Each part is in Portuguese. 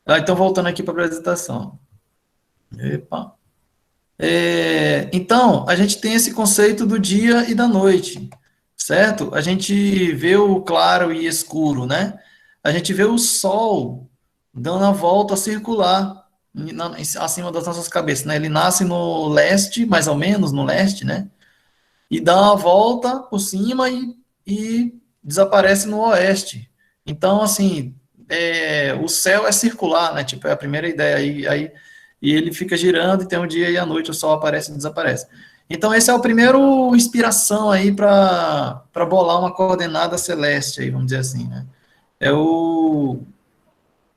Então, voltando aqui para a apresentação. Epa. Então, a gente tem esse conceito do dia e da noite, certo? A gente vê o claro e escuro, né? A gente vê o sol dando a volta circular acima das nossas cabeças, né? Ele nasce no leste, mais ou menos no leste, né? E dá uma volta por cima e desaparece no oeste. Então, assim, o céu é circular, né? Tipo, é a primeira ideia. E ele fica girando e tem um dia e a noite o sol aparece e desaparece. Então, esse é o primeiro inspiração aí para bolar uma coordenada celeste, aí, vamos dizer assim, né? É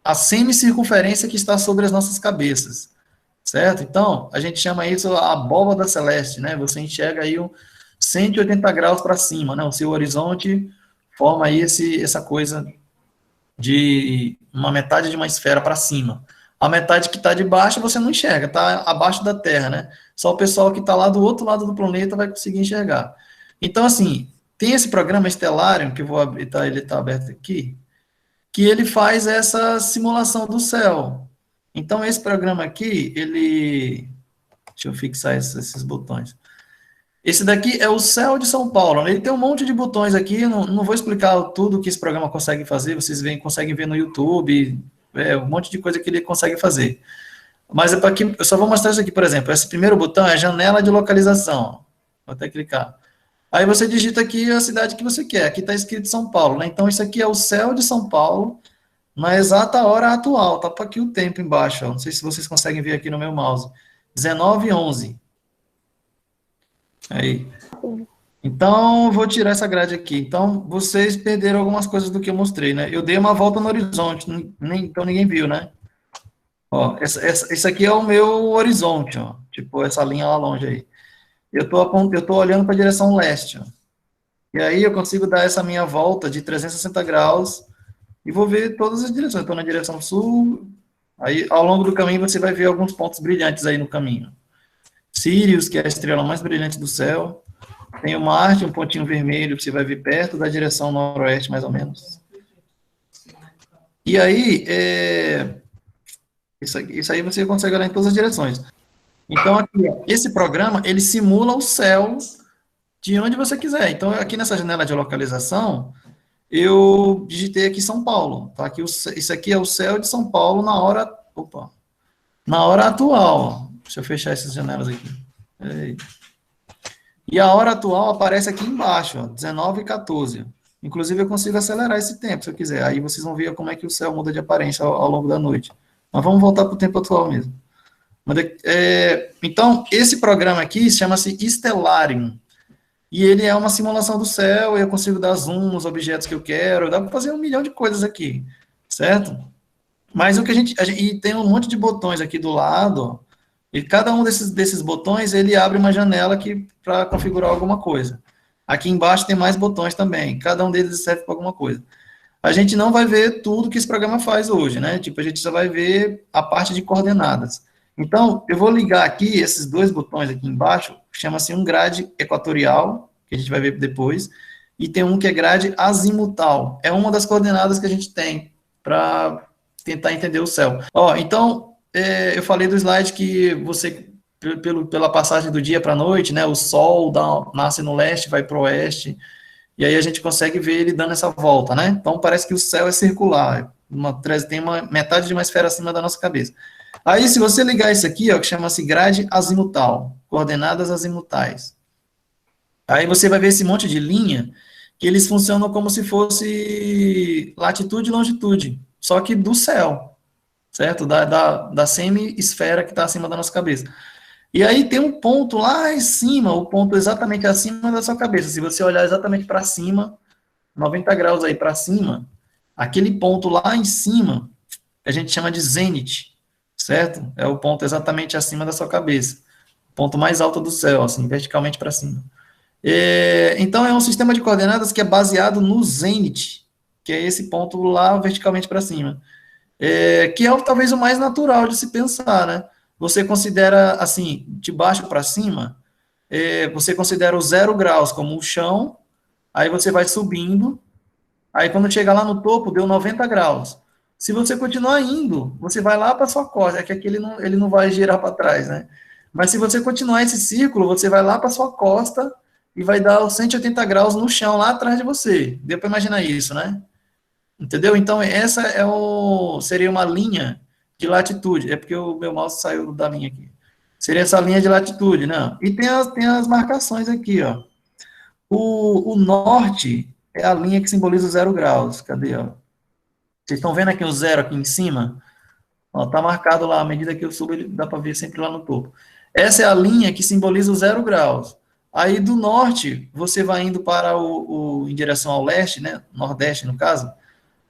a semicircunferência que está sobre as nossas cabeças, certo? Então, a gente chama isso a abóbada celeste, né? Você enxerga aí 180 graus para cima, né? O seu horizonte forma aí essa coisa de uma metade de uma esfera para cima. A metade que está de baixo você não enxerga, está abaixo da Terra, né? Só o pessoal que está lá do outro lado do planeta vai conseguir enxergar. Então, assim, tem esse programa Stellarium, que eu vou abrir, tá, ele está aberto aqui, que ele faz essa simulação do céu. Então, esse programa aqui, ele... Deixa eu fixar esses botões. Esse daqui é o Céu de São Paulo, né? Ele tem um monte de botões aqui, não vou explicar tudo que esse programa consegue fazer, vocês conseguem ver no YouTube, um monte de coisa que ele consegue fazer. Mas é para aqui, eu só vou mostrar isso aqui, por exemplo. Esse primeiro botão é janela de localização. Vou até clicar. Aí você digita aqui a cidade que você quer. Aqui está escrito São Paulo, né? Então, isso aqui é o céu de São Paulo, na exata hora atual. Tá aqui o tempo embaixo, ó. Não sei se vocês conseguem ver aqui no meu mouse. 19h11. Aí. Então, vou tirar essa grade aqui. Então, vocês perderam algumas coisas do que eu mostrei, né? Eu dei uma volta no horizonte, então ninguém viu, né? Ó, esse aqui é o meu horizonte, ó. Tipo, essa linha lá longe aí. Eu tô olhando para a direção leste, ó. E aí eu consigo dar essa minha volta de 360 graus e vou ver todas as direções. Estou na direção sul, aí ao longo do caminho você vai ver alguns pontos brilhantes aí no caminho. Sirius, que é a estrela mais brilhante do céu. Tem o Marte, um pontinho vermelho que você vai ver perto da direção noroeste, mais ou menos. E aí, isso aí você consegue olhar em todas as direções. Então, aqui, ó, esse programa, ele simula o céu de onde você quiser. Então, aqui nessa janela de localização, eu digitei aqui São Paulo. Tá? Aqui, isso aqui é o céu de São Paulo na hora atual. Deixa eu fechar essas janelas aqui. E a hora atual aparece aqui embaixo, ó, 19h14. Inclusive, eu consigo acelerar esse tempo, se eu quiser. Aí vocês vão ver como é que o céu muda de aparência ao longo da noite. Mas vamos voltar para o tempo atual mesmo. Então, esse programa aqui chama-se Stellarium. E ele é uma simulação do céu, eu consigo dar zoom nos objetos que eu quero, dá para fazer 1 milhão de coisas aqui, certo? Mas o que e tem um monte de botões aqui do lado, ó, e cada um desses botões, ele abre uma janela aqui para configurar alguma coisa. Aqui embaixo tem mais botões também, cada um deles serve para alguma coisa. A gente não vai ver tudo que esse programa faz hoje, né? Tipo, a gente só vai ver a parte de coordenadas. Então, eu vou ligar aqui esses dois botões aqui embaixo, chama-se um grade equatorial, que a gente vai ver depois, e tem um que é grade azimutal. É uma das coordenadas que a gente tem para tentar entender o céu. Ó, então, eu falei do slide que você, pela passagem do dia para a noite, né, o sol nasce no leste, vai para o oeste, e aí a gente consegue ver ele dando essa volta, né? Então parece que o céu é circular, tem uma metade de uma esfera acima da nossa cabeça. Aí, se você ligar isso aqui, ó, que chama-se grade azimutal, coordenadas azimutais, aí você vai ver esse monte de linha, que eles funcionam como se fosse latitude e longitude, só que do céu, certo? Da semi-esfera que está acima da nossa cabeça. E aí tem um ponto lá em cima, o ponto exatamente acima da sua cabeça. Se você olhar exatamente para cima, 90 graus aí para cima, aquele ponto lá em cima, a gente chama de zênite, certo? É o ponto exatamente acima da sua cabeça. O ponto mais alto do céu, assim, verticalmente para cima. Então, é um sistema de coordenadas que é baseado no zênite, que é esse ponto lá verticalmente para cima. Que é talvez o mais natural de se pensar, né? Você considera, assim, de baixo para cima, você considera o 0 graus como o chão, aí você vai subindo, aí quando chega lá no topo, deu 90 graus. Se você continuar indo, você vai lá para sua costa, é que aqui ele não vai girar para trás, né? Mas se você continuar esse círculo, você vai lá para sua costa e vai dar os 180 graus no chão lá atrás de você. Deu para imaginar isso, né? Entendeu? Então, essa seria uma linha de latitude. É porque o meu mouse saiu da linha aqui. Seria essa linha de latitude, né? E tem as marcações aqui, ó. O norte é a linha que simboliza os 0 graus. Cadê, ó? Vocês estão vendo aqui o zero aqui em cima? Ó, tá marcado lá, à medida que eu subo, ele dá para ver sempre lá no topo. Essa é a linha que simboliza os 0 graus. Aí do norte, você vai indo para em direção ao leste, né? Nordeste, no caso.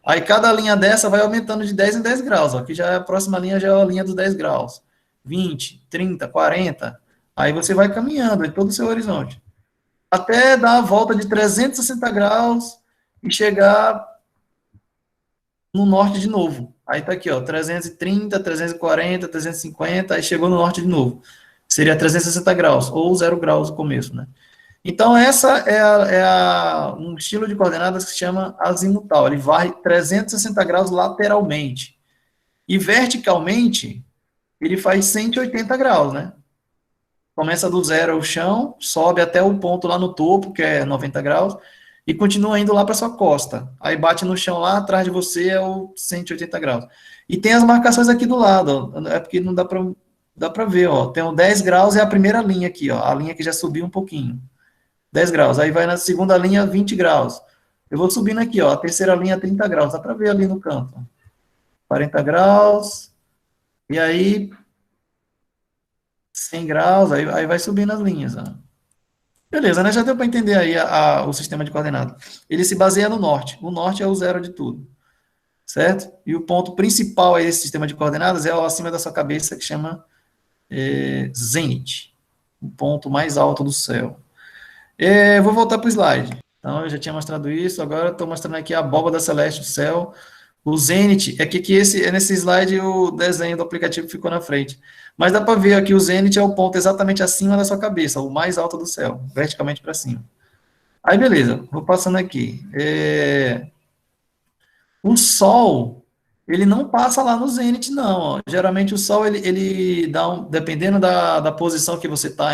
Aí cada linha dessa vai aumentando de 10 em 10 graus. Ó. Aqui já é a próxima linha, já é a linha dos 10 graus. 20, 30, 40. Aí você vai caminhando em todo o seu horizonte. Até dar a volta de 360 graus e chegar no norte de novo. Aí tá aqui, ó, 330, 340, 350, aí chegou no norte de novo. Seria 360 graus, ou 0 graus no começo, né? Então, essa um estilo de coordenadas que se chama azimutal. Ele varre 360 graus lateralmente. E verticalmente, ele faz 180 graus, né? Começa do zero ao chão, sobe até o ponto lá no topo, que é 90 graus, e continua indo lá para sua costa. Aí bate no chão lá, atrás de você é o 180 graus. E tem as marcações aqui do lado, ó, é porque não dá para ver, ó. Tem o 10 graus, é a primeira linha aqui, ó, a linha que já subiu um pouquinho. 10 graus. Aí vai na segunda linha, 20 graus. Eu vou subindo aqui, ó, a terceira linha, 30 graus. Dá para ver ali no canto. 40 graus. E aí, 100 graus. Aí vai subindo as linhas, ó. Beleza, né? Já deu para entender aí o sistema de coordenadas. Ele se baseia no norte. O norte é o zero de tudo. Certo? E o ponto principal aí desse sistema de coordenadas é o acima da sua cabeça, que chama zênite. O ponto mais alto do céu. Vou voltar para o slide. Então, eu já tinha mostrado isso, agora estou mostrando aqui a abóbada celeste do céu. O zênite, nesse slide o desenho do aplicativo ficou na frente. Mas dá para ver aqui, o zênite é o ponto exatamente acima da sua cabeça, o mais alto do céu, verticalmente para cima. Aí, beleza, vou passando aqui. O Sol, ele não passa lá no zênite, não. Ó. Geralmente o Sol, ele dá dependendo da posição que você está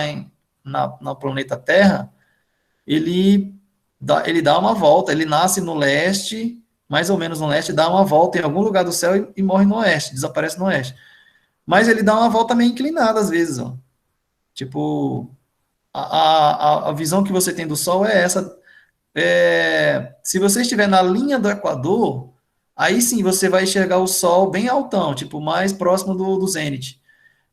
no planeta Terra, ele dá uma volta, ele nasce no leste, mais ou menos no leste, dá uma volta em algum lugar do céu e morre no oeste, desaparece no oeste. Mas ele dá uma volta meio inclinada às vezes, ó. Tipo, a visão que você tem do Sol é essa. Se você estiver na linha do Equador, aí sim você vai enxergar o Sol bem altão, tipo, mais próximo do zênite.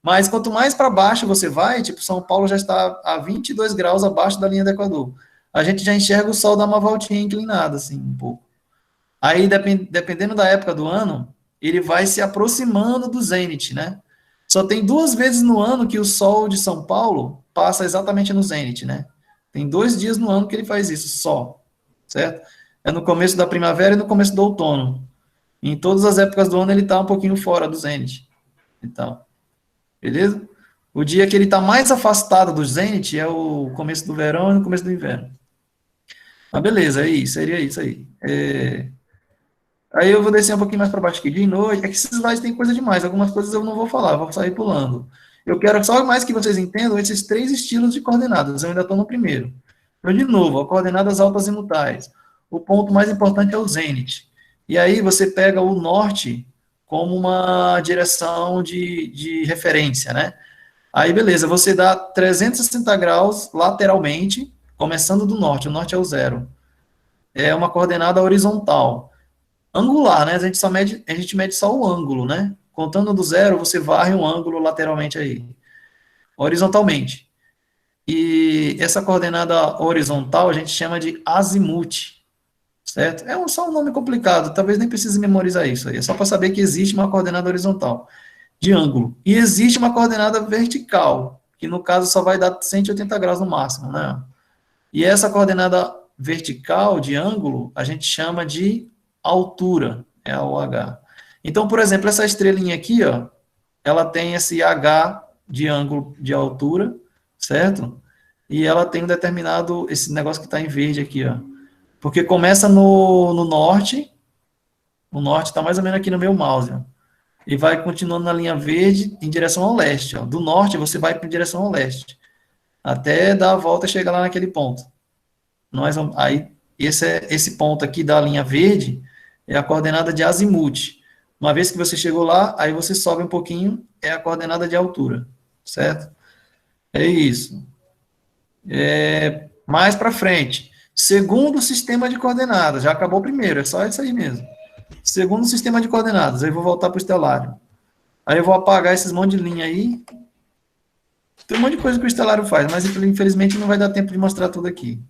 Mas quanto mais para baixo você vai, tipo, São Paulo já está a 22 graus abaixo da linha do Equador. A gente já enxerga o Sol dar uma voltinha inclinada, assim, um pouco. Aí, dependendo da época do ano, ele vai se aproximando do zênite, né? Só tem 2 vezes no ano que o Sol de São Paulo passa exatamente no zênite, né? Tem 2 dias no ano que ele faz isso, só, certo? É no começo da primavera e no começo do outono. Em todas as épocas do ano ele está um pouquinho fora do zênite. Então, beleza? O dia que ele está mais afastado do zênite é o começo do verão e no começo do inverno. Mas beleza, aí, seria isso aí. Aí eu vou descer um pouquinho mais para baixo aqui de noite. É que esses slides tem coisa demais. Algumas coisas eu não vou falar, vou sair pulando. Eu quero só mais que vocês entendam esses 3 estilos de coordenadas. Eu ainda estou no primeiro. Então, de novo, coordenadas altas e mutais. O ponto mais importante é o zênite. E aí você pega o norte como uma direção de referência, né? Aí, beleza, você dá 360 graus lateralmente, começando do norte. O norte é o zero. É uma coordenada horizontal. Angular, né? A gente mede só o ângulo, né? Contando do zero, você varre um ângulo lateralmente aí, horizontalmente. E essa coordenada horizontal a gente chama de azimute, certo? Só um nome complicado, talvez nem precise memorizar isso aí. É só para saber que existe uma coordenada horizontal de ângulo. E existe uma coordenada vertical, que no caso só vai dar 180 graus no máximo, né? E essa coordenada vertical de ângulo a gente chama de altura, é a OH. Então, por exemplo, essa estrelinha aqui, ó, ela tem esse H de ângulo de altura, certo? E ela tem um determinado, esse negócio que está em verde aqui, ó. Porque começa no norte, O norte está mais ou menos aqui no meu mouse, ó. E vai continuando na linha verde em direção ao leste, ó. Do norte você vai em direção ao leste, até dar a volta e chegar lá naquele ponto. Aí, esse ponto aqui da linha verde é a coordenada de azimuth. Uma vez que você chegou lá, aí você sobe um pouquinho, é a coordenada de altura, certo? É isso. Mais para frente, segundo sistema de coordenadas, já acabou o primeiro, é só isso aí mesmo. Segundo sistema de coordenadas, aí eu vou voltar para o estelário. Aí eu vou apagar esses monte de linha aí. Tem um monte de coisa que o estelário faz, mas infelizmente não vai dar tempo de mostrar tudo aqui.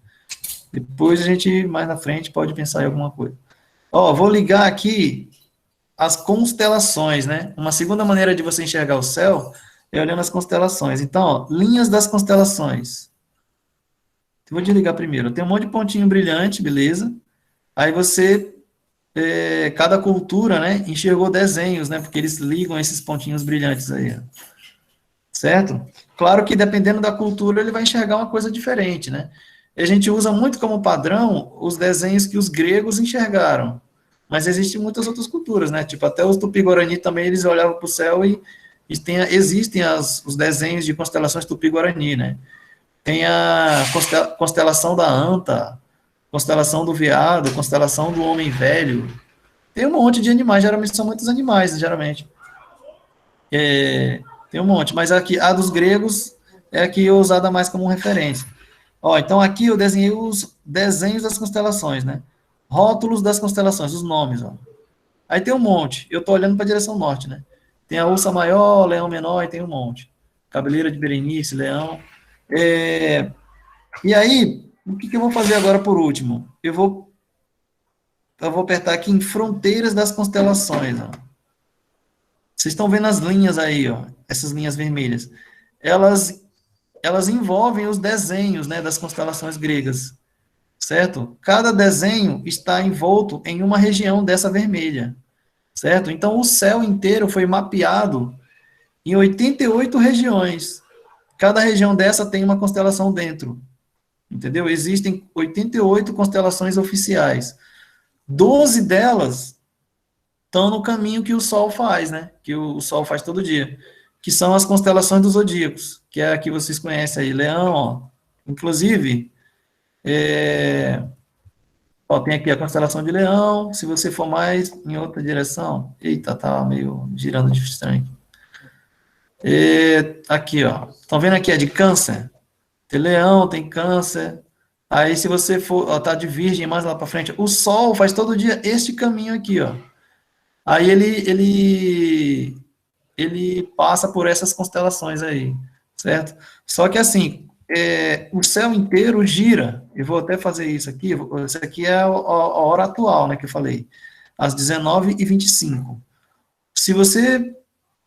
Depois a gente, mais na frente, pode pensar em alguma coisa. Ó, vou ligar aqui as constelações, né? Uma segunda maneira de você enxergar o céu é olhando as constelações. Então, ó, linhas das constelações. Eu vou desligar primeiro. Tem um monte de pontinho brilhante, beleza? Aí você, cada cultura, né, enxergou desenhos, né? Porque eles ligam esses pontinhos brilhantes aí, ó. Certo? Claro que dependendo da cultura, ele vai enxergar uma coisa diferente, né? A gente usa muito como padrão os desenhos que os gregos enxergaram. Mas existem muitas outras culturas, né? Tipo, até os Tupi-Guarani também, eles olhavam para o céu e existem os desenhos de constelações Tupi-Guarani, né? Tem a constelação da anta, constelação do veado, constelação do homem velho. Tem um monte de animais, geralmente são muitos animais, geralmente. Tem um monte, mas aqui, a dos gregos é a que é usada mais como referência. Ó, então aqui eu desenhei os desenhos das constelações, né? Rótulos das constelações, os nomes, ó. Aí tem um monte, eu tô olhando para a direção norte, né? Tem a Ursa Maior, Leão Menor, e tem um monte. Cabeleira de Berenice, Leão. E aí, o que eu vou fazer agora por último? Eu vou apertar aqui em fronteiras das constelações, ó. Vocês estão vendo as linhas aí, ó, essas linhas vermelhas. Elas envolvem os desenhos, né, das constelações gregas, certo? Cada desenho está envolto em uma região dessa vermelha, certo? Então, o céu inteiro foi mapeado em 88 regiões. Cada região dessa tem uma constelação dentro, entendeu? Existem 88 constelações oficiais. 12 delas estão no caminho que o Sol faz, né? Que o Sol faz todo dia. Que são as constelações dos zodíacos, que é a que vocês conhecem aí. Leão, ó. Inclusive, ó, tem aqui a constelação de Leão. Se você for mais em outra direção... Eita, tá meio girando de estranho. Aqui, ó. Estão vendo aqui a de Câncer? Tem Leão, tem Câncer. Aí, se você for... Ó, tá de Virgem mais lá para frente. O Sol faz todo dia este caminho aqui, ó. Aí ele passa por essas constelações aí, certo? Só que assim, o céu inteiro gira. Eu vou até fazer isso aqui. Isso aqui é a hora atual, né, que eu falei, às 19h25. Se você...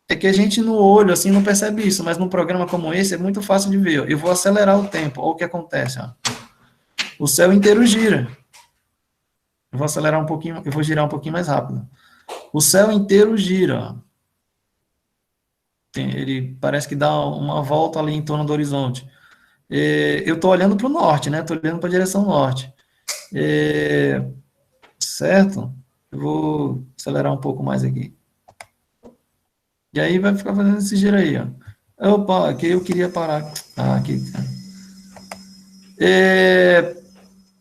É que a gente no olho, assim, não percebe isso, mas num programa como esse é muito fácil de ver. Eu vou acelerar o tempo. Olha o que acontece, ó. O céu inteiro gira. Eu vou acelerar um pouquinho, eu vou girar um pouquinho mais rápido. O céu inteiro gira. Ele parece que dá uma volta ali em torno do horizonte. Eu estou olhando para o norte, né? Estou olhando para a direção norte. Certo? Eu vou acelerar um pouco mais aqui. E aí vai ficar fazendo esse giro aí, ó. Opa, aqui eu queria parar. Aqui.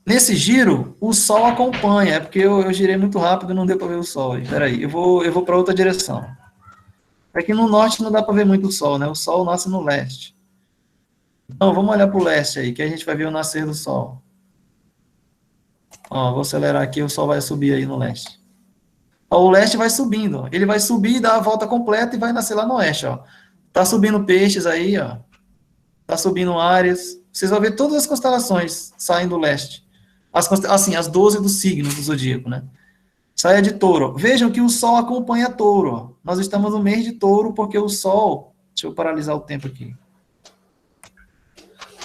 Nesse giro, o Sol acompanha. É porque eu girei muito rápido e não deu para ver o Sol. Espera aí, eu vou para outra direção. Aqui no norte não dá para ver muito o Sol, né? O Sol nasce no leste. Então, vamos olhar para o leste aí, que a gente vai ver o nascer do Sol. Ó, vou acelerar aqui, o Sol vai subir aí no leste. Ó, o leste vai subindo, ó. Ele vai subir, dar a volta completa e vai nascer lá no oeste, ó. Tá subindo Peixes aí, ó. Tá subindo Áries. Vocês vão ver todas as constelações saindo do leste. As 12 do signo do zodíaco, né? Saia de Touro. Vejam que o Sol acompanha Touro, ó. Nós estamos no mês de Touro porque o Sol... Deixa eu paralisar o tempo aqui.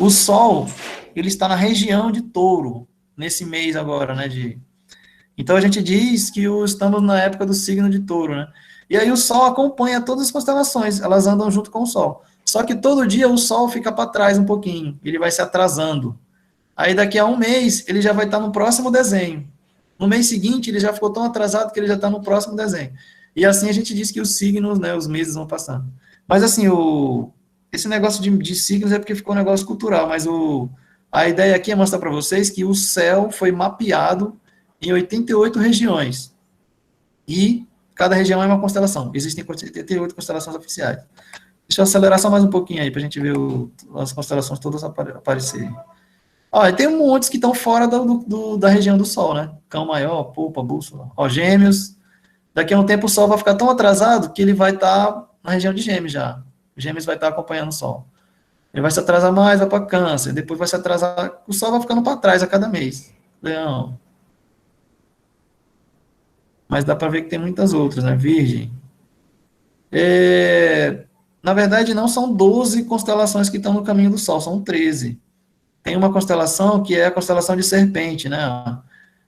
O Sol, ele está na região de Touro, nesse mês agora, né? Então, a gente diz que estamos na época do signo de Touro, né? E aí o Sol acompanha todas as constelações, elas andam junto com o Sol. Só que todo dia o Sol fica para trás um pouquinho, ele vai se atrasando. Aí daqui a um mês, ele já vai estar no próximo desenho. No mês seguinte, ele já ficou tão atrasado que ele já está no próximo desenho. E assim a gente diz que os signos, né, os meses vão passando. Mas assim, esse negócio de signos é porque ficou um negócio cultural, mas a ideia aqui é mostrar para vocês que o céu foi mapeado em 88 regiões. E cada região é uma constelação. Existem 88 constelações oficiais. Deixa eu acelerar só mais um pouquinho aí, para a gente ver as constelações todas aparecerem. Ó, e tem montes que estão fora da região do Sol, né? Cão Maior, Popa, Bússola. Ó, Gêmeos. Daqui a um tempo o Sol vai ficar tão atrasado que ele vai estar na região de Gêmeos já. Gêmeos vai estar acompanhando o Sol. Ele vai se atrasar mais, vai para Câncer. Depois vai se atrasar. O Sol vai ficando para trás a cada mês. Leão. Mas dá para ver que tem muitas outras, né? Virgem. Na verdade, não são 12 constelações que estão no caminho do Sol, são 13. Tem uma constelação que é a constelação de Serpente, né?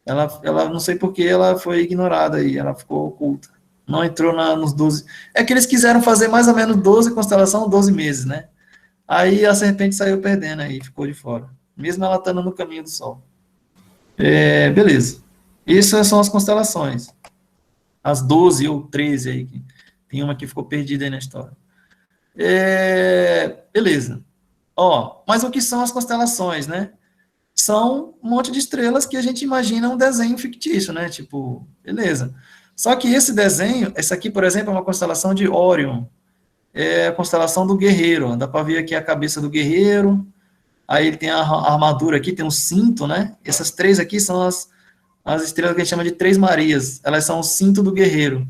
Ela não sei por que ela foi ignorada aí, ela ficou oculta. Não entrou nos 12. É que eles quiseram fazer mais ou menos 12 constelações, 12 meses, né? Aí a Serpente saiu perdendo aí, ficou de fora. Mesmo ela estando no caminho do Sol. Beleza. Essas são as constelações. As 12 ou 13 aí. Tem uma que ficou perdida aí na história. Beleza. Ó, mas o que são as constelações, né? São um monte de estrelas que a gente imagina um desenho fictício, né? Tipo, beleza. Só que esse desenho, esse aqui, por exemplo, é uma constelação de Órion. É a constelação do guerreiro. Dá para ver aqui a cabeça do guerreiro. Aí ele tem a armadura aqui, tem um cinto, né? Essas três aqui são as estrelas que a gente chama de Três Marias. Elas são o cinto do guerreiro.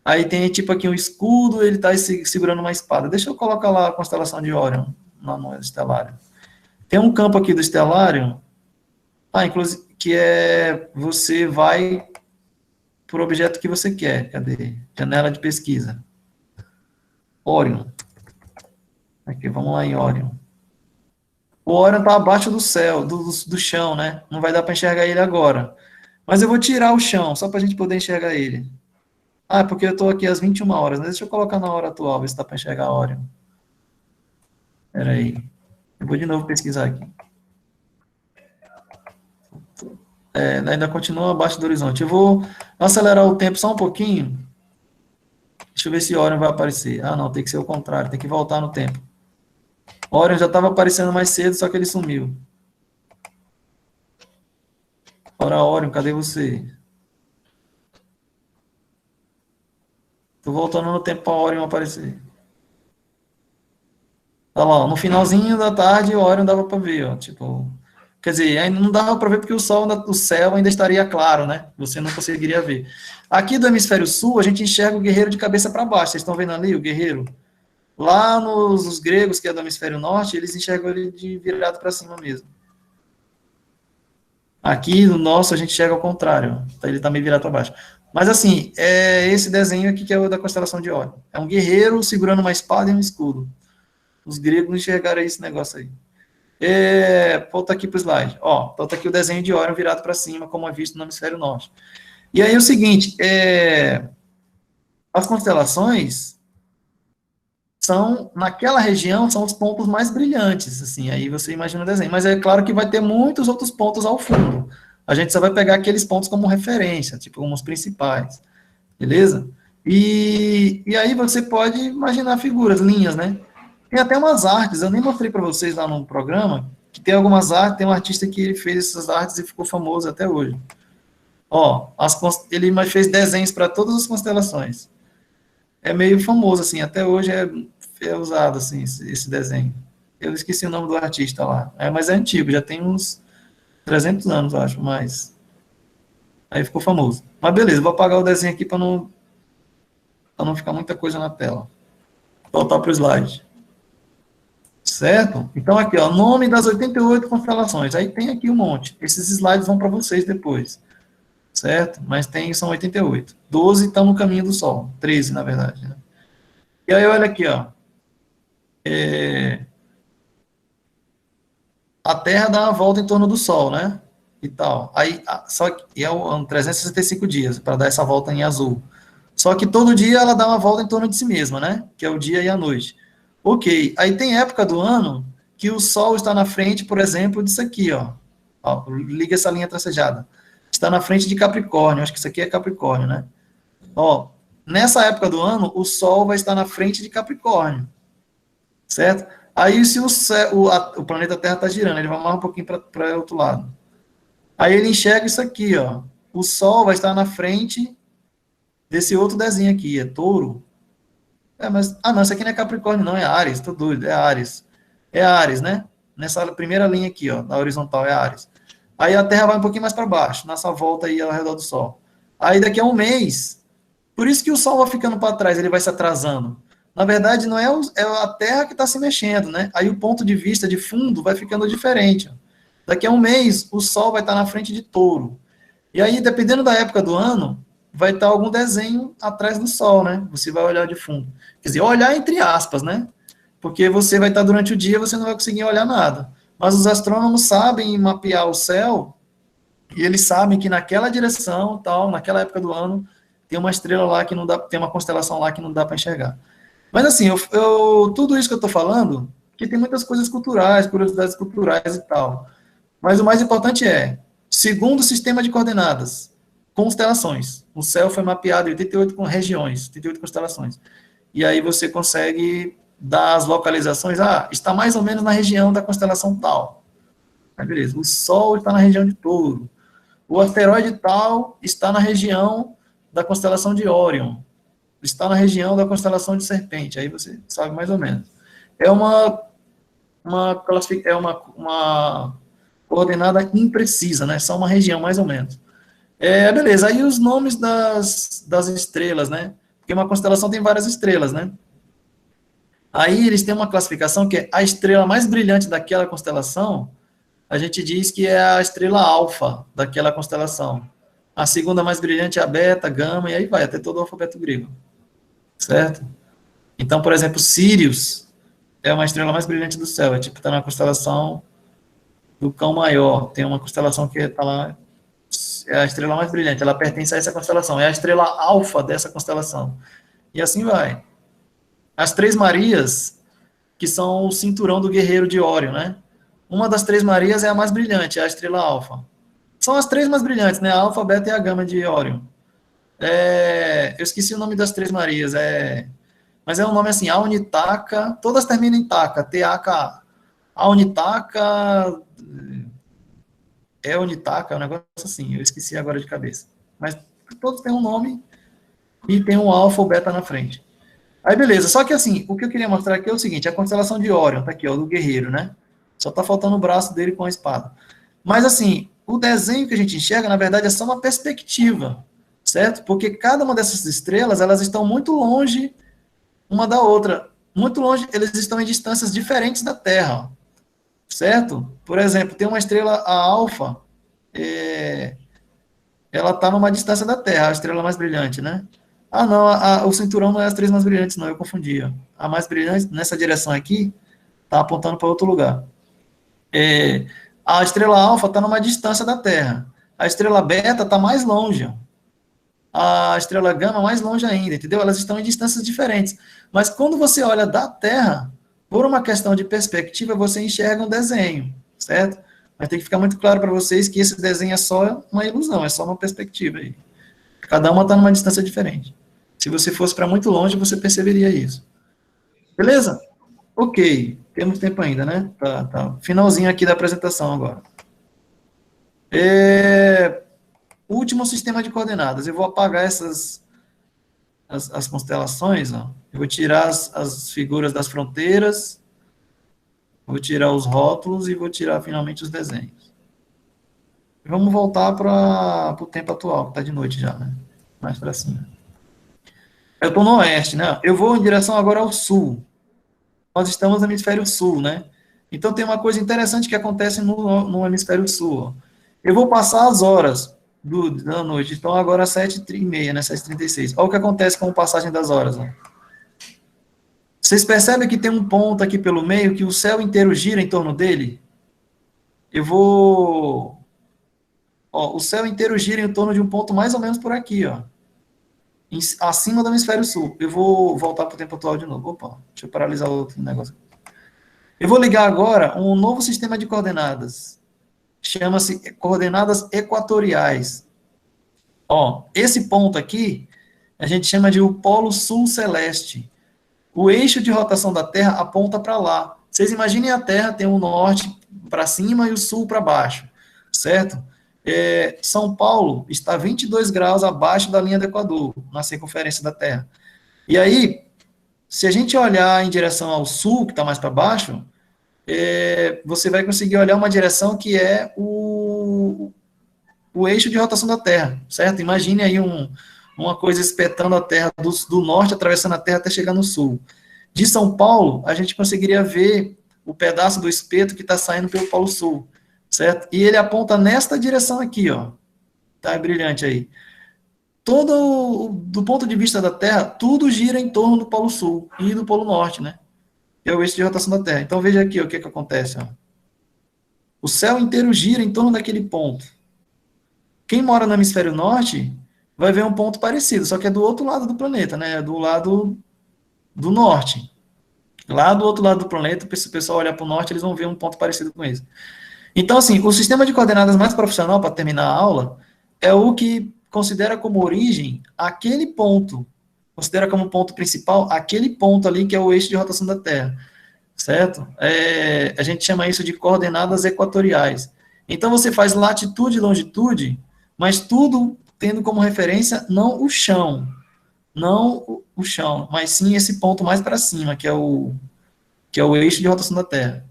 Aí tem tipo aqui um escudo, ele está segurando uma espada. Deixa eu colocar lá a constelação de Órion no Estelário. Tem um campo aqui do Estelário, inclusive, que você vai por objeto que você quer. Cadê? Janela de pesquisa. Órion. Aqui, vamos lá em Órion. O Órion está abaixo do céu, do chão, né? Não vai dar para enxergar ele agora. Mas eu vou tirar o chão, só para a gente poder enxergar ele. É porque eu estou aqui às 21 horas, né? Deixa eu colocar na hora atual, ver se dá para enxergar Órion. Espera aí. Eu vou de novo pesquisar aqui. Ainda continua abaixo do horizonte. Eu vou acelerar o tempo só um pouquinho. Deixa eu ver se Órion vai aparecer. Não, tem que ser o contrário, tem que voltar no tempo. Órion já estava aparecendo mais cedo, só que ele sumiu. Ora, Órion, cadê você? Tô voltando no tempo para Órion aparecer. Olha lá, no finalzinho da tarde, o Órion dava para ver, ó, tipo... Quer dizer, ainda não dava para ver porque o céu ainda estaria claro, né? Você não conseguiria ver. Aqui do hemisfério sul, a gente enxerga o guerreiro de cabeça para baixo. Vocês estão vendo ali o guerreiro? Lá nos gregos, que é do hemisfério norte, eles enxergam ele de virado para cima mesmo. Aqui no nosso, a gente enxerga ao contrário. Ele está meio virado para baixo. Mas assim, é esse desenho aqui que é o da constelação de Órion. É um guerreiro segurando uma espada e um escudo. Os gregos não enxergaram esse negócio aí. Volta aqui para o slide. Volta aqui o desenho de Órion virado para cima, como é visto no hemisfério norte. E aí é o seguinte, as constelações naquela região, são os pontos mais brilhantes, assim, aí você imagina o desenho. Mas é claro que vai ter muitos outros pontos ao fundo. A gente só vai pegar aqueles pontos como referência, tipo, como os principais, beleza? E aí você pode imaginar figuras, linhas, né? Tem até umas artes, eu nem mostrei para vocês lá no programa, que tem algumas artes, tem um artista que ele fez essas artes e ficou famoso até hoje. Ele fez desenhos para todas as constelações. É meio famoso, assim, até hoje é usado, assim, esse desenho. Eu esqueci o nome do artista lá, mas é antigo, já tem uns 300 anos, eu acho, mas aí ficou famoso. Mas beleza, vou apagar o desenho aqui para não ficar muita coisa na tela. Voltar para o slide. Certo? Então, aqui, ó, nome das 88 constelações. Aí tem aqui um monte. Esses slides vão para vocês depois. Certo? Mas são 88. 12 estão no caminho do Sol. 13, na verdade. Né? E aí, olha aqui, ó. A Terra dá uma volta em torno do Sol, né? E tal. Aí, só que é 365 dias para dar essa volta em azul. Só que todo dia ela dá uma volta em torno de si mesma, né? Que é o dia e a noite. Ok, aí tem época do ano que o Sol está na frente, por exemplo, disso aqui, ó. Liga essa linha tracejada. está na frente de Capricórnio. Acho que isso aqui é Capricórnio, né? Ó, nessa época do ano, o Sol vai estar na frente de Capricórnio, certo? Aí, se o planeta Terra está girando, ele vai mais um pouquinho para o outro lado. Aí ele enxerga isso aqui, ó. O Sol vai estar na frente desse outro desenho aqui, é Touro. Não, isso aqui não é Capricórnio, não, é Áries, tô doido, é Áries. É Áries, né? Nessa primeira linha aqui, ó, na horizontal é Áries. Aí a Terra vai um pouquinho mais para baixo, nessa volta aí ao redor do Sol. Aí daqui a um mês, por isso que o Sol vai ficando para trás, ele vai se atrasando. Na verdade, não é, é a Terra que está se mexendo, né? Aí o ponto de vista de fundo vai ficando diferente. Ó. Daqui a um mês, o Sol vai estar na frente de Touro. E aí, dependendo da época do ano, vai estar algum desenho atrás do Sol, né? Você vai olhar de fundo. Quer dizer, olhar entre aspas, né? Porque você vai estar durante o dia, você não vai conseguir olhar nada. Mas os astrônomos sabem mapear o céu e eles sabem que naquela direção, tal, naquela época do ano, tem uma estrela lá que não dá, tem uma constelação lá que não dá para enxergar. Mas assim, tudo isso que eu estou falando, que tem muitas coisas culturais, curiosidades culturais e tal. Mas o mais importante é, segundo o sistema de coordenadas, constelações. O céu foi mapeado em 88 regiões, 88 constelações. E aí você consegue dar as localizações, está mais ou menos na região da constelação tal. Aí beleza, o Sol está na região de Touro. O asteroide tal está na região da constelação de Órion. Está na região da constelação de Serpente. Aí você sabe mais ou menos. É uma coordenada imprecisa, né? Só uma região, mais ou menos. Beleza. Aí os nomes das estrelas, né? Porque uma constelação tem várias estrelas, né? Aí eles têm uma classificação que é a estrela mais brilhante daquela constelação, a gente diz que é a estrela alfa daquela constelação. A segunda mais brilhante é a beta, gama, e aí vai, até todo o alfabeto grego. Certo? Então, por exemplo, Sirius é uma estrela mais brilhante do céu, está na constelação do Cão Maior. Tem uma constelação que está lá, é a estrela mais brilhante, ela pertence a essa constelação, é a estrela alfa dessa constelação. E assim vai. As Três Marias, que são o cinturão do guerreiro de Órion, né? Uma das Três Marias é a mais brilhante, é a estrela alfa. São as três mais brilhantes, né? A alfa, beta e a gama de Órion. Eu esqueci o nome das Três Marias, mas é um nome assim, Aunitaka, todas terminam em Taka, T-A-K-A. Aunitaka, Unitaka, é um negócio assim, eu esqueci agora de cabeça. Mas todos têm um nome e tem um alfa ou beta na frente. Aí beleza, só que assim, o que eu queria mostrar aqui é o seguinte, a constelação de Órion, tá aqui, ó, do guerreiro, né? Só tá faltando o braço dele com a espada. Mas assim, o desenho que a gente enxerga, na verdade, é só uma perspectiva, certo? Porque cada uma dessas estrelas, elas estão muito longe uma da outra. Muito longe, eles estão em distâncias diferentes da Terra, certo? Por exemplo, tem uma estrela, a Alfa, ela está numa distância da Terra, a estrela mais brilhante, né? Não, o cinturão não é as três mais brilhantes, não, eu confundia. A mais brilhante, nessa direção aqui, está apontando para outro lugar. A estrela alfa está numa distância da Terra. A estrela beta está mais longe. A estrela gama mais longe ainda, entendeu? Elas estão em distâncias diferentes. Mas quando você olha da Terra, por uma questão de perspectiva, você enxerga um desenho, certo? Mas tem que ficar muito claro para vocês que esse desenho é só uma ilusão, é só uma perspectiva aí. Cada uma está numa distância diferente. Se você fosse para muito longe, você perceberia isso. Beleza? Ok. Temos tempo ainda, né? Tá. Finalzinho aqui da apresentação agora. Último sistema de coordenadas. Eu vou apagar as constelações, ó. Eu vou tirar as figuras das fronteiras, vou tirar os rótulos e vou tirar finalmente os desenhos. Vamos voltar para o tempo atual, que está de noite já, né? Mais para cima. Eu estou no oeste, né? Eu vou em direção agora ao sul. Nós estamos no hemisfério sul, né? Então tem uma coisa interessante que acontece no hemisfério sul. Ó. Eu vou passar as horas da noite, então agora às 7h30, né? 7h36. Olha o que acontece com a passagem das horas. Ó. Vocês percebem que tem um ponto aqui pelo meio que o céu inteiro gira em torno dele? O céu inteiro gira em torno de um ponto mais ou menos por aqui, ó. Acima do hemisfério sul. Eu vou voltar para o tempo atual de novo. Opa, deixa eu paralisar o outro negócio. Eu vou ligar agora um novo sistema de coordenadas. chama-se coordenadas equatoriais. Ó, esse ponto aqui, a gente chama de o polo sul celeste. O eixo de rotação da Terra aponta para lá. Vocês imaginem a Terra tem o norte para cima e o sul para baixo, certo? São Paulo está 22 graus abaixo da linha do Equador, na circunferência da Terra. E aí, se a gente olhar em direção ao sul, que está mais para baixo, você vai conseguir olhar uma direção que é o eixo de rotação da Terra, certo? Imagine aí uma coisa espetando a Terra do norte, atravessando a Terra até chegar no sul. De São Paulo, a gente conseguiria ver o pedaço do espeto que está saindo pelo Polo Sul, certo? E ele aponta nesta direção aqui, ó. Tá brilhante aí. Do ponto de vista da Terra, tudo gira em torno do Polo Sul e do Polo Norte, né? Que é o eixo de rotação da Terra. Então, veja aqui ó, o que acontece. Ó. O céu inteiro gira em torno daquele ponto. Quem mora no hemisfério norte vai ver um ponto parecido, só que é do outro lado do planeta, né? É do lado do norte. Lá do outro lado do planeta, se o pessoal olhar para o norte, eles vão ver um ponto parecido com esse. Então, assim, o sistema de coordenadas mais profissional, para terminar a aula, é o que considera como origem aquele ponto, considera como ponto principal aquele ponto ali que é o eixo de rotação da Terra, certo? A gente chama isso de coordenadas equatoriais. Então, você faz latitude e longitude, mas tudo tendo como referência não o chão, mas sim esse ponto mais para cima, que é o eixo de rotação da Terra.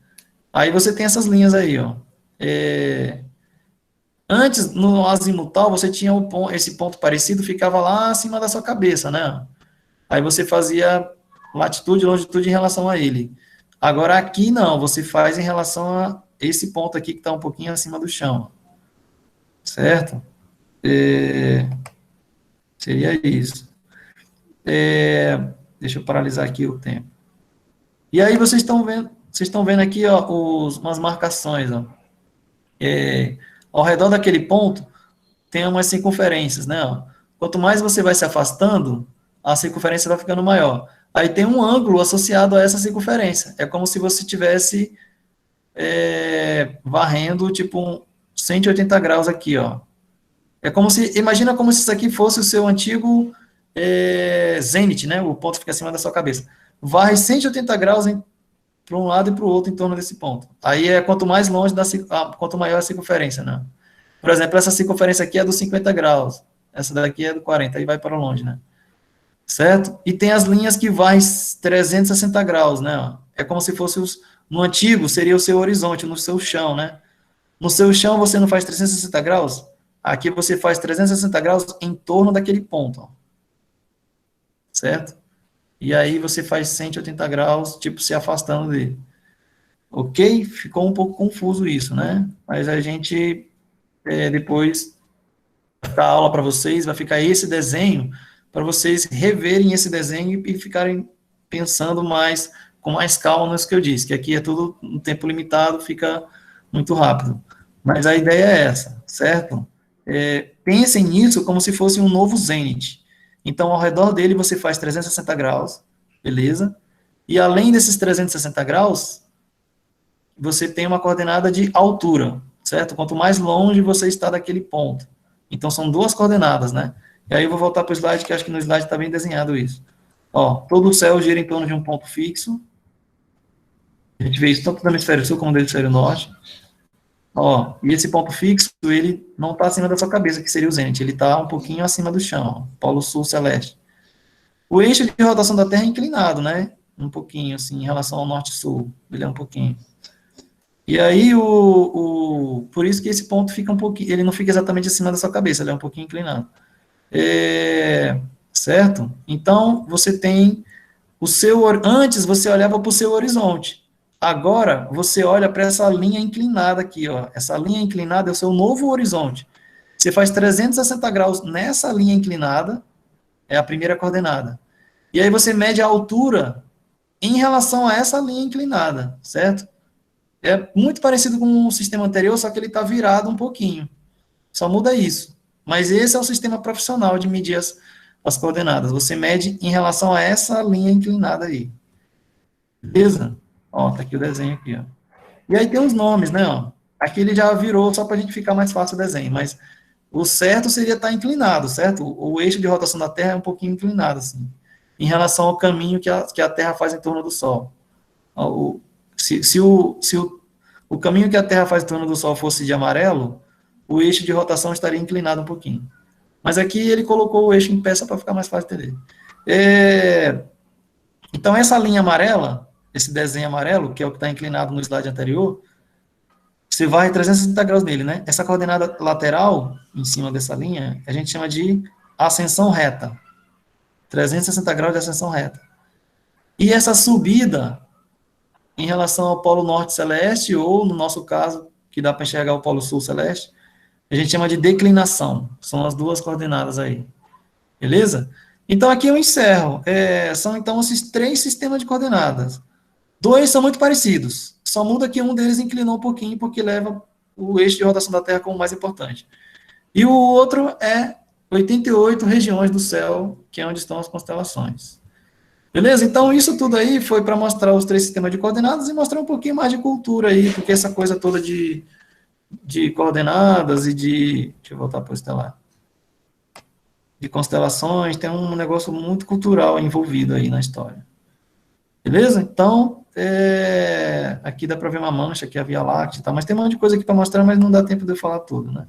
Aí você tem essas linhas aí, ó. Antes, no azimutal, você tinha esse ponto parecido, ficava lá acima da sua cabeça, né? Aí você fazia latitude e longitude em relação a ele. Agora, aqui não, você faz em relação a esse ponto aqui que está um pouquinho acima do chão. Certo? Seria isso. Deixa eu paralisar aqui o tempo. E aí vocês estão vendo aqui ó, umas marcações. Ó. Ao redor daquele ponto, tem umas circunferências, né? Ó. Quanto mais você vai se afastando, a circunferência vai ficando maior. Aí tem um ângulo associado a essa circunferência. É como se você estivesse varrendo, tipo, 180 graus aqui, ó. Imagina como se isso aqui fosse o seu antigo zênite, né? O ponto fica acima da sua cabeça. Varre 180 graus para um lado e para o outro em torno desse ponto. Aí quanto mais longe, quanto maior a circunferência, né? Por exemplo, essa circunferência aqui é dos 50 graus. Essa daqui é do 40, aí vai para longe, né? Certo? E tem as linhas que varrem 360 graus, né? É como se fosse no antigo, seria o seu horizonte, no seu chão, né? No seu chão você não faz 360 graus? Aqui você faz 360 graus em torno daquele ponto, ó. Certo? E aí você faz 180 graus, tipo, se afastando dele. Ok? Ficou um pouco confuso isso, né? Mas a gente, depois, vai dar aula para vocês, vai ficar esse desenho, para vocês reverem esse desenho e ficarem pensando com mais calma nisso que eu disse, que aqui é tudo um tempo limitado, fica muito rápido. Mas a ideia é essa, certo? Pensem nisso como se fosse um novo zênite. Então, ao redor dele, você faz 360 graus, beleza? E além desses 360 graus, você tem uma coordenada de altura, certo? Quanto mais longe você está daquele ponto. Então, são duas coordenadas, né? E aí eu vou voltar para o slide, que acho que no slide está bem desenhado isso. Ó, todo o céu gira em torno de um ponto fixo. A gente vê isso tanto do hemisfério sul como do hemisfério norte. Ó, e esse ponto fixo, ele não está acima da sua cabeça, que seria o zênite, ele está um pouquinho acima do chão, ó, polo sul celeste. O eixo de rotação da Terra é inclinado, né? Um pouquinho, assim, em relação ao norte-sul, ele é um pouquinho. E aí, por isso que esse ponto fica um pouquinho, ele não fica exatamente acima da sua cabeça, ele é um pouquinho inclinado. Certo? Então, você tem antes você olhava para o seu horizonte. Agora, você olha para essa linha inclinada aqui, ó. Essa linha inclinada é o seu novo horizonte. Você faz 360 graus nessa linha inclinada, é a primeira coordenada. E aí você mede a altura em relação a essa linha inclinada, certo? É muito parecido com o sistema anterior, só que ele está virado um pouquinho. Só muda isso. Mas esse é o sistema profissional de medir as coordenadas. Você mede em relação a essa linha inclinada aí. Beleza? Ó, tá aqui o desenho aqui, ó. E aí tem os nomes, né, ó. Aqui ele já virou só para a gente ficar mais fácil o desenho, mas o certo seria estar inclinado, certo? O eixo de rotação da Terra é um pouquinho inclinado, assim, em relação ao caminho que a Terra faz em torno do Sol. O, se o caminho que a Terra faz em torno do Sol fosse de amarelo, o eixo de rotação estaria inclinado um pouquinho. Mas aqui ele colocou o eixo em pé só para ficar mais fácil de entender. Então, essa linha amarela, esse desenho amarelo, que é o que está inclinado no slide anterior, você vai 360 graus nele, né? Essa coordenada lateral, em cima dessa linha, a gente chama de ascensão reta. 360 graus de ascensão reta. E essa subida, em relação ao polo norte celeste, ou, no nosso caso, que dá para enxergar o polo sul celeste, a gente chama de declinação. São as duas coordenadas aí. Beleza? Então, aqui eu encerro. São, então, esses 3 sistemas de coordenadas. 2 são muito parecidos. Só muda que um deles inclinou um pouquinho, porque leva o eixo de rotação da Terra como mais importante. E o outro é 88 regiões do céu, que é onde estão as constelações. Beleza? Então, isso tudo aí foi para mostrar os 3 sistemas de coordenadas e mostrar um pouquinho mais de cultura aí, porque essa coisa toda de coordenadas e de... Deixa eu voltar para o estelar. De constelações, tem um negócio muito cultural envolvido aí na história. Beleza? Então, aqui dá para ver uma mancha, aqui é a Via Láctea, tá? Mas tem um monte de coisa aqui para mostrar, mas não dá tempo de eu falar tudo, né?